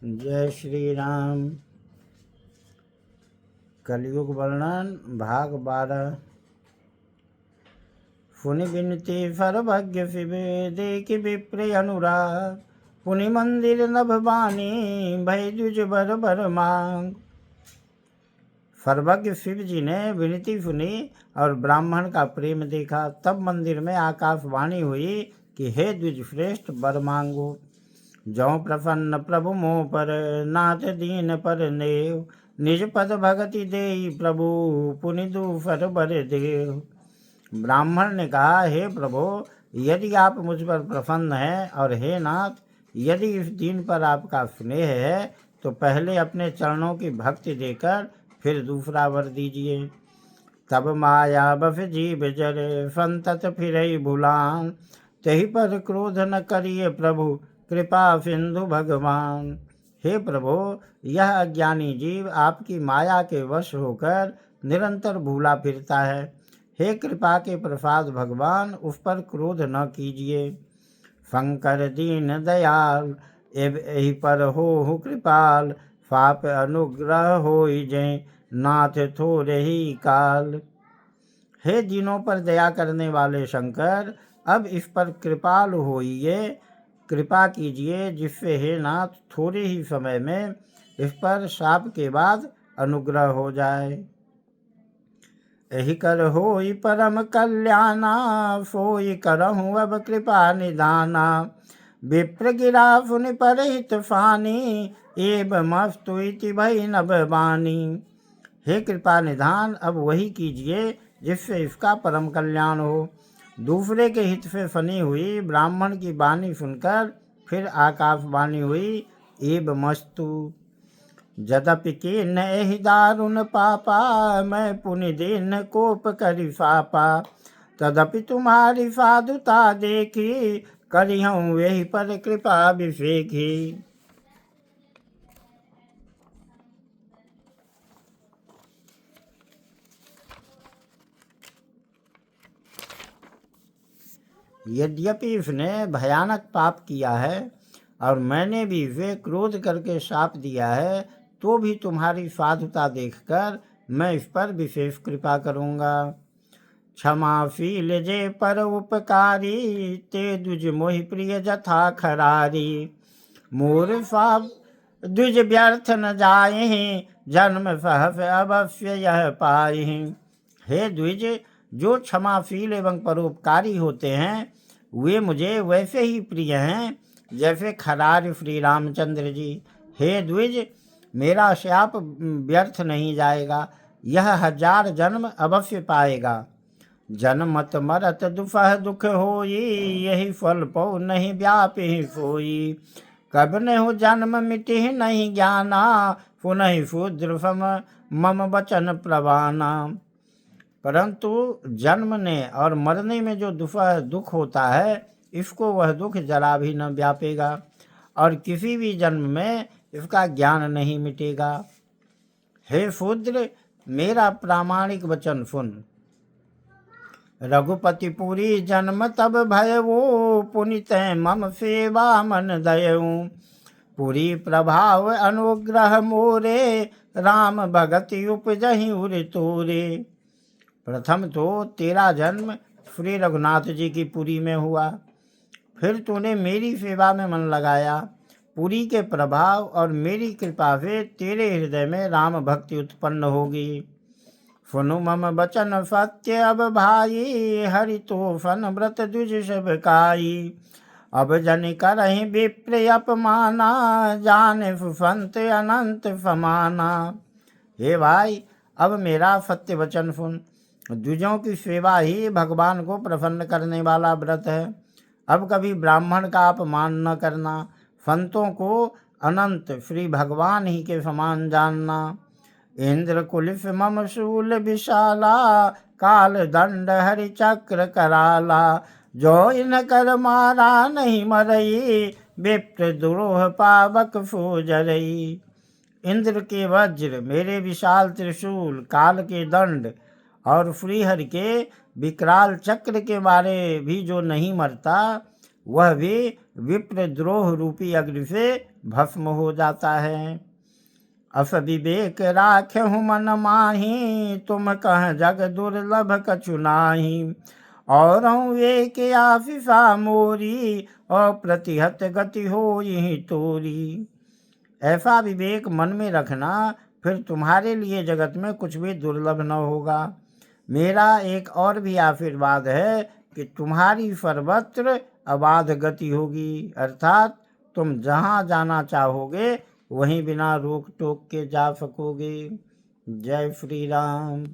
जय श्री राम। कलयुग वर्णन भाग 12। पुनि बिनती फर भग्य फिबे कि विप्र अनुराग, पुनि मंदिर नभ बानी भय द्विज बर बर मांग। फरभग्य शिव जी ने विनती सुनी और ब्राह्मण का प्रेम देखा। तब मंदिर में आकाशवाणी हुई कि हे द्विज श्रेष्ठ वर मांगो। जौ प्रसन्न प्रभु मोह पर नाथ दीन पर नेव, निज पद भगति देई प्रभु पुनि दूसर बर देव। ब्राह्मण ने कहा, हे प्रभु, यदि आप मुझ पर प्रसन्न हैं और हे नाथ, यदि इस दीन पर आपका स्नेह है तो पहले अपने चरणों की भक्ति देकर फिर दूसरा वर दीजिए। तब माया बस जीव जर संतत फिरई भुलान, तही पर क्रोध न करिए प्रभु कृपा सिंधु भगवान। हे प्रभु, यह अज्ञानी जीव आपकी माया के वश होकर निरंतर भूला फिरता है। हे कृपा के प्रसाद भगवान, उस पर क्रोध न कीजिए। शंकर दीन दयाल एहि पर हो कृपाल, पाप अनुग्रह होई जय नाथ थोरे ही काल। हे दीनों पर दया करने वाले शंकर, अब इस पर कृपाल होइए, कृपा कीजिए, जिससे हे नाथ थोड़े ही समय में इस पर शाप के बाद अनुग्रह हो जाए। एहि कर होई परम कल्याणा, सोई करहूँ अब कृपा निदाना। विप्र गिरा सुनि परहित फानी, एव मस्तु इति भई नभ बानी। हे कृपा निधान, अब वही कीजिए जिससे इसका परम कल्याण हो। दूसरे के हित से फनी हुई ब्राह्मण की वाणी सुनकर फिर आकाशवाणी हुई, एव मस्तु। यद्यपि किन्न एहि दारुण पापा, मैं पुनि दीन कोप करि सापा। तदपि तुम्हारी साधुता देखी, करिहूँ यही पर कृपा विशेखी। यद्यपि उसने भयानक पाप किया है और मैंने भी वे क्रोध करके शाप दिया है, तो भी तुम्हारी साधुता देखकर मैं इस पर विशेष कृपा करूँगा। क्षमाशील जे पर उपकारी, ते द्विज मोहि प्रिय जथा खरारी। मोर साप द्विज व्यर्थ न जाए, जन्म सहस अवश्य यह पाए। हे द्विज, जो क्षमाशील एवं परोपकारी होते हैं वे मुझे वैसे ही प्रिय हैं जैसे खरार श्री रामचंद्र जी। हे द्विज, मेरा शाप व्यर्थ नहीं जाएगा, यह 1000 जन्म अवश्य पाएगा। जन्मत मरत दुफह दुख होई, यही फल पौ नहीं व्यापी सोई। कब ने हो जन्म मिटिह नहीं ज्ञाना, पुनः शूद्र सम मम वचन प्रवाना। परंतु जन्मने और मरने में जो दुख होता है, इसको वह दुख जरा भी न व्यापेगा और किसी भी जन्म में इसका ज्ञान नहीं मिटेगा। हे शूद्र, मेरा प्रामाणिक वचन सुन। रघुपति पुरी जन्म तब भयऊ, पुनित मम सेवा मन दयऊ। पुरी प्रभाव अनुग्रह मोरे, राम भगति उपजहि उर तोरे। प्रथम तो तेरा जन्म श्री रघुनाथ जी की पुरी में हुआ, फिर तूने मेरी सेवा में मन लगाया। पुरी के प्रभाव और मेरी कृपा से तेरे हृदय में राम भक्ति उत्पन्न होगी। सुनु मम बचन सत्य अब भाई, हरि तो फन व्रत द्विज सब काई। अब जन करहि विप्र अपमाना, जाने सुफंत अनंत समाना। हे भाई, अब मेरा सत्य वचन सुन। द्विजों की सेवा ही भगवान को प्रसन्न करने वाला व्रत है। अब कभी ब्राह्मण का अपमान न करना, संतों को अनंत श्री भगवान ही के समान जानना। इंद्र कुलिस मम शूल विशाला, काल दंड हरि चक्र कराला। जो इन कर मारा नहीं मरई, विप्र दुरोह पावक फूजरई। इंद्र के वज्र, मेरे विशाल त्रिशूल, काल के दंड और श्रीहरि के विकराल चक्र के मारे भी जो नहीं मरता, वह भी विप्रद्रोह रूपी अग्नि से भस्म हो जाता है। अस विवेक राख्यहु मन माही, तुम कह जग दुर्लभ कछु नाही। और एक आशीषा मोरी, और प्रतिहत गति हो यही तोरी। ऐसा विवेक मन में रखना, फिर तुम्हारे लिए जगत में कुछ भी दुर्लभ न होगा। मेरा एक और भी आशीर्वाद है कि तुम्हारी सर्वत्र अबाध गति होगी, अर्थात तुम जहाँ जाना चाहोगे वहीं बिना रोक टोक के जा सकोगे। जय श्री राम।